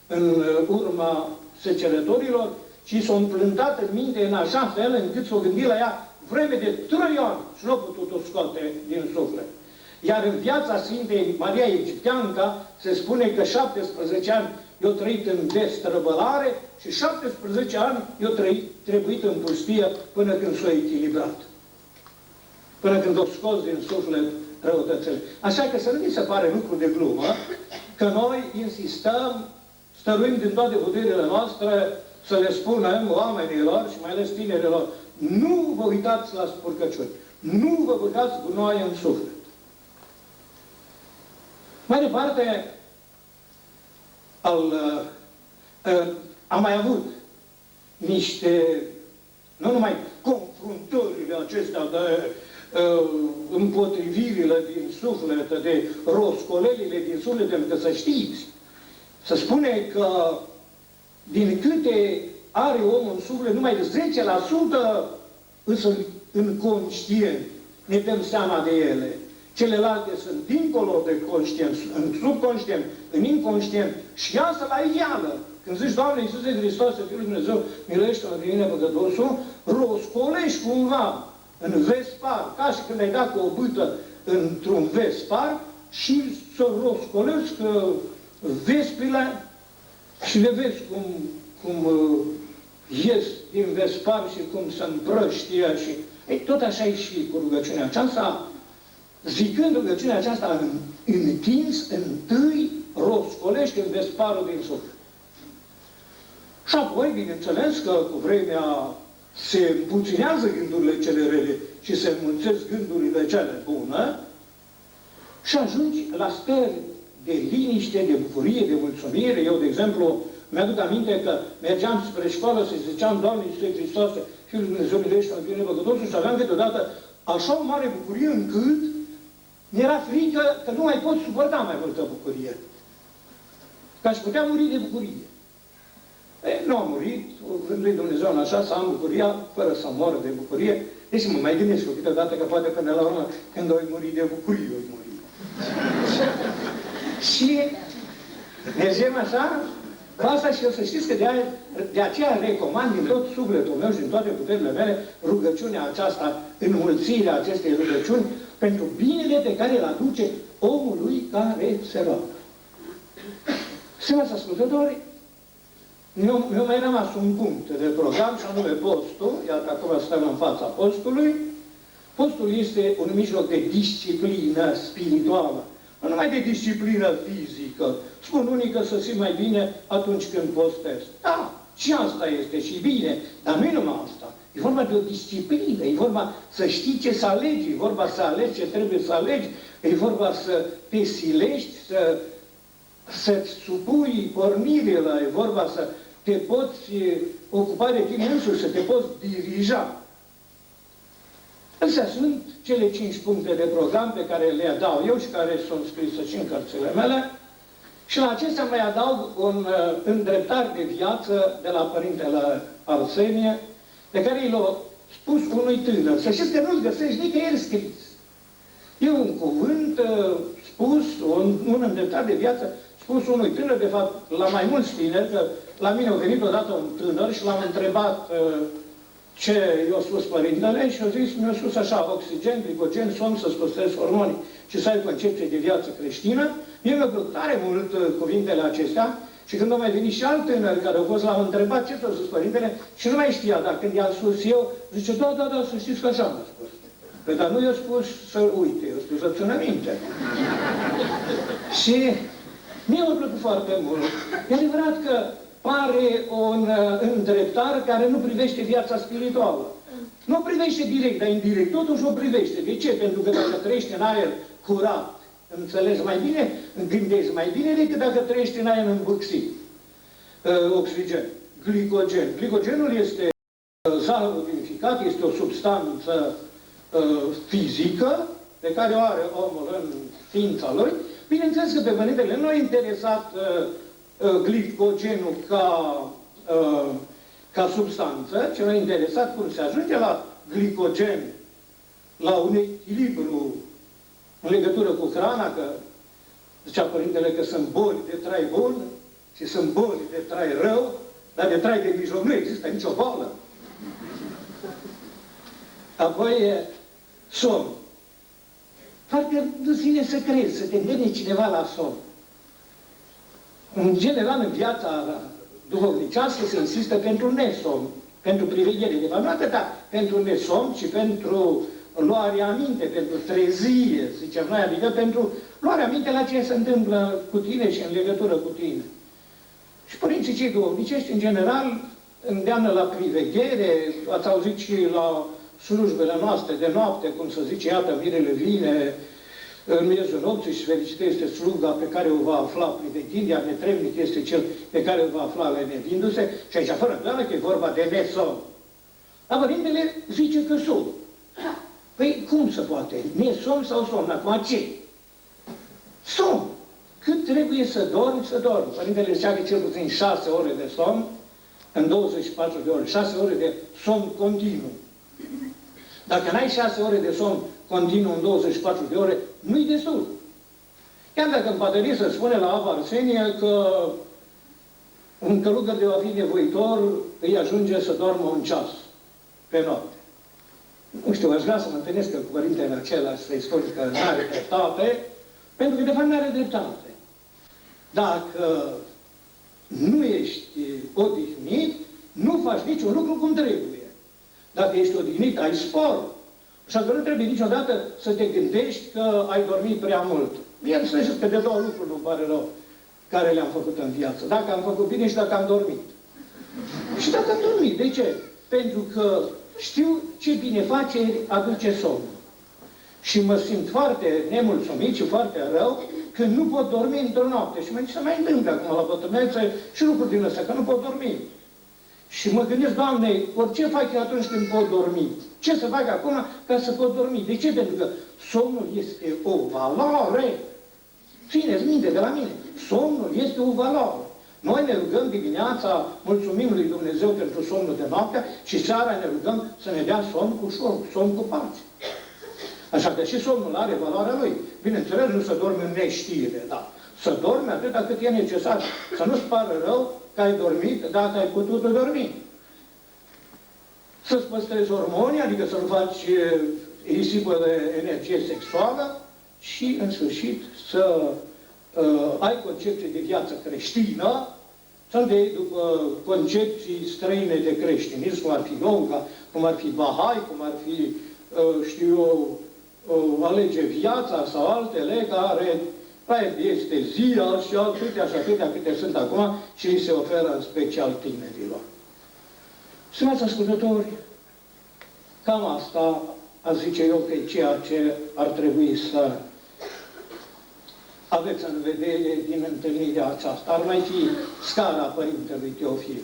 în urma secerătorilor și s-a împlântat în minte în așa fel încât s-a gândit la ea vreme de 3 ani și nu a putut-o scoate din suflet. Iar în viața Sfintei Maria Egipteanca se spune că 17 ani eu trăit în destrăbălare și 17 ani eu trebuit în pustie până când s-a echilibrat. Până când o scos din suflet răutățile. Așa că să nu mi se pare lucru de glumă că noi insistăm, stăruim din toate puterile noastre să le spunem oamenilor și mai ales tinerilor, nu vă uitați la spurcăciuni, nu vă băgați gunoaie în suflet. Mai departe, am mai avut niște, nu numai confruntările acestea de împotrivirile din suflet, de roscolelile din suflet, pentru că să știți, se spune că din câte are omul în suflet, numai de 10% sunt inconștient, ne dăm seama de ele. Celelalte sunt dincolo de conștient, în subconștient, în inconștient și iasă la iveală. Când zici, Doamne Iisuse Hristos, Fiul lui Dumnezeu, miluiește-mă pe mine păcătosul, roscolești cumva în vespar, ca și când ai dat cu o bâtă într-un vespar și să roscolesc vespile și le vezi cum ies din vespar și cum se împrăștie și... Ei, tot așa e și cu rugăciunea aceasta. Zicând rugăciunea aceasta, întins, întâi roscolește în vesparul din suflet. Și apoi, bineînțeles că cu vremea se împuținează gândurile cele rele și se înmulțesc gândurile cele bune și ajungi la stări de liniște, de bucurie, de mulțumire. Eu, de exemplu, mi-aduc aminte că mergeam spre școală să ziceam, Doamne Iisuse Hristoase, Fiul lui Dumnezeu, miluiește-mă pe mine păcătosul, și aveam câteodată așa o mare bucurie încât mi-era frică că nu mai pot suporta mai multă bucurie. Că aș putea muri de bucurie. Nu am murit, gânduit Dumnezeu în așa, să am bucuria, fără să mor de bucurie. Deci mă mai gândesc o câteodată că poate până la urmă, când oi muri de bucurie, oi muri. Și mergem așa, cu asta și eu să știți că de aceea recomand din tot sufletul meu și din toate puterile mele rugăciunea aceasta, înmulțirea acestei rugăciuni, pentru binele pe care îl aduce omului care se roagă. Stimați ascultători, mi-a mai rămas un punct de program, și anume postul. Iată, acum stăm în fața postului. Postul este un mijloc de disciplină spirituală, nu numai de disciplină fizică. Spun unii că se simt mai bine atunci când postez. Da, și asta este și bine, dar nu numai asta. E vorba de o disciplină, e vorba să știi ce să alegi, e vorba să alegi ce trebuie să alegi, e vorba să te silești, să-ți supui pornirile, e vorba să te poți ocupa de tine însuși, să te poți dirija. Astea sunt cele 5 puncte de program pe care le dau eu și care sunt scrise și în cărțile mele. Și la acestea mai adaug un îndreptar de viață de la Părintele Arsenie, pe care i l-a spus unui tânăr. Să știți că nu-l găsești nicăieri scris. E un cuvânt spus, un îndreptar de viață spus unui tânăr, de fapt la mai mulți tineri, că la mine a venit odată un tânăr și l-am întrebat ce i-a spus Părintele și mi-a spus așa, oxigen, glicogen, somn, să-ți păstrezi hormonii și să ai concepție de viață creștină. Mie mi-a plăcut tare mult cuvintele acestea și când a mai venit și alt tânăr care a fost, l-am întrebat ce ți-a spus Părintele și nu mai știa, dar când i-am spus eu, zice, da, să știți că așa mi-a spus. Păi, dar nu i-a spus să uite, i-a spus să țină minte. Și mie mi-a plăcut foarte mult. E adevărat că pare un îndreptar care nu privește viața spirituală. Nu o privește direct, dar indirect. Totuși o privește. De ce? Pentru că dacă trăiești în aer curat, înțelegi mai bine, gândești mai bine decât dacă trăiești în aer îmbâxit. Oxigen, glicogen. Glicogenul este zahăr modificat, este o substanță fizică pe care o are omul în ființa lui. Bineînțeles că pe Părintele nu a interesat glicogenul ca substanță, ci l-a interesat cum se ajunge la glicogen, la un echilibru în legătură cu hrana, că zicea Părintele că sunt boli de trai bun și sunt boli de trai rău, dar de trai de mijloc nu există nicio boală. Apoi somn. Parcă nu ține să crezi, să te îndemne cineva la somn. În general, în viața duhovnicească se insistă pentru nesomn, pentru priveghere. De fapt, nu atâta pentru nesomn, ci pentru luarea aminte, pentru trezire, zicem noi, adică pentru luarea aminte la ce se întâmplă cu tine și în legătură cu tine. Și părinții cei duhovnicești, în general, îndeamnă la priveghere, ați auzit și la slujbele noastre de noapte, cum să zice, iată, mirele vine în miezul nopții și fericită este sluga pe care o va afla priveghind, iar netrebnic este cel pe care o va afla lenevindu-se, și aici, fără îndoială că e vorba de nesomn. Dar Părintele zice că somn. Păi cum se poate? Nesomn sau somn? Acum ce? Somn. Cât trebuie să dormi, să dormi. Părintele zicea că cel puțin 6 ore de somn în 24 de ore. 6 ore de somn continuu. Dacă n-ai 6 ore de somn continuu în 24 de ore, nu-i destul. Chiar dacă în pătărie se spune la Ava Arsenie că un călugăr de va fi nevoitor, îi ajunge să doarmă un ceas pe noapte. Nu știu, aș vrea să mă întâlnesc cu părintele acela și să-i spun că nu are dreptate, pentru că de fapt nu are dreptate. Dacă nu ești odihnit, nu faci niciun lucru cum trebuie. Dacă ești odihnit, ai spor. Așa că nu trebuie niciodată să te gândești că ai dormit prea mult. Mie îmi că de 2 lucruri nu pare rău care le-am făcut în viață. Dacă am făcut bine și dacă am dormit. Și dacă am dormit. De ce? Pentru că știu ce binefaceri aduce somnul. Și mă simt foarte nemulțumit și foarte rău când nu pot dormi într-o noapte. Și mă zic, să mai întâmplă acum la bătrânețe și lucruri din astea, că nu pot dormi. Și mă gândesc, Doamne, orice fac eu atunci când pot dormi? Ce să fac acum ca să pot dormi? De ce? Pentru că somnul este o valoare. Țineți minte de la mine. Somnul este o valoare. Noi ne rugăm dimineața, mulțumim lui Dumnezeu pentru somnul de noapte și seara ne rugăm să ne dea somn cu ușor, somn cu pace. Așa că și somnul are valoarea lui. Bineînțeles, nu să dormi în neștire, da. Să dormi atâta cât e necesar. Să nu-ți pară rău că ai dormit dacă ai putut dormi. Să-ți păstrezi hormonii, adică să nu faci risipă de energie sexuală și, în sfârșit, să ai concepții de viață creștină, să nu iei după concepții străine de creștinism, cum ar fi yoga, cum ar fi Bahai, cum ar fi, știu eu, alege viața sau altele care este ziua și atâtea și atâtea câte sunt acum și li se oferă în special tinerilor. Stimați ascultători, cam asta aș zice eu că e ceea ce ar trebui să aveți în vedere din întâlnirea aceasta. Ar mai fi scara Părintelui Teofil.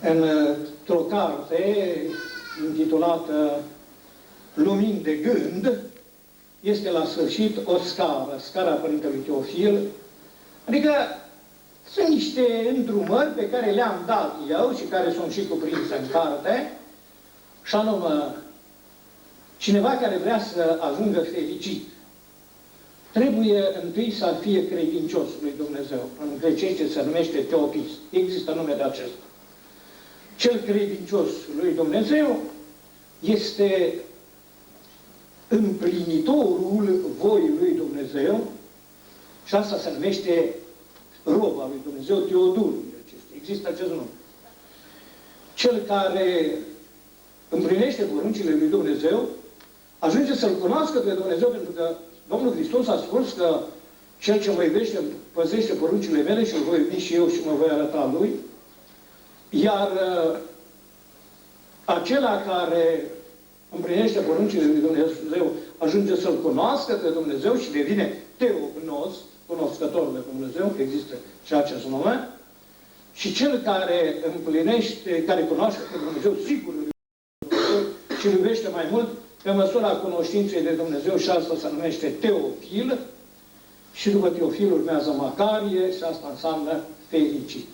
Într-o carte intitulată Lumini de gând, este la sfârșit o scară, scara Părintelui Teofil, adică sunt niște îndrumări pe care le-am dat eu și care sunt și cuprinse în carte, și anume, cineva care vrea să ajungă fericit, trebuie întâi să fie credincios lui Dumnezeu. În grecește se numește teopis. Există numele acesta. Cel credincios lui Dumnezeu este împlinitorul voii lui Dumnezeu și asta se numește roba lui Dumnezeu, Teodorul. Există acest nume. Cel care împlinește poruncile lui Dumnezeu ajunge să-L cunoască pe Dumnezeu, pentru că Domnul Hristos a spus că cel ce mă iubește păzește poruncile mele și îl voi iubi și eu și mă voi arăta lui. Iar acela care împlinește poruncile lui Dumnezeu ajunge să-L cunoască pe Dumnezeu și devine teognos, cunoscătorul de Dumnezeu, există și acest nume, și cel care împlinește, care cunoaște pe Dumnezeu, sigur și îl iubește mai mult, pe măsura cunoștinței de Dumnezeu, și asta se numește Teofil, și după Teofil urmează Macarie și asta înseamnă fericit.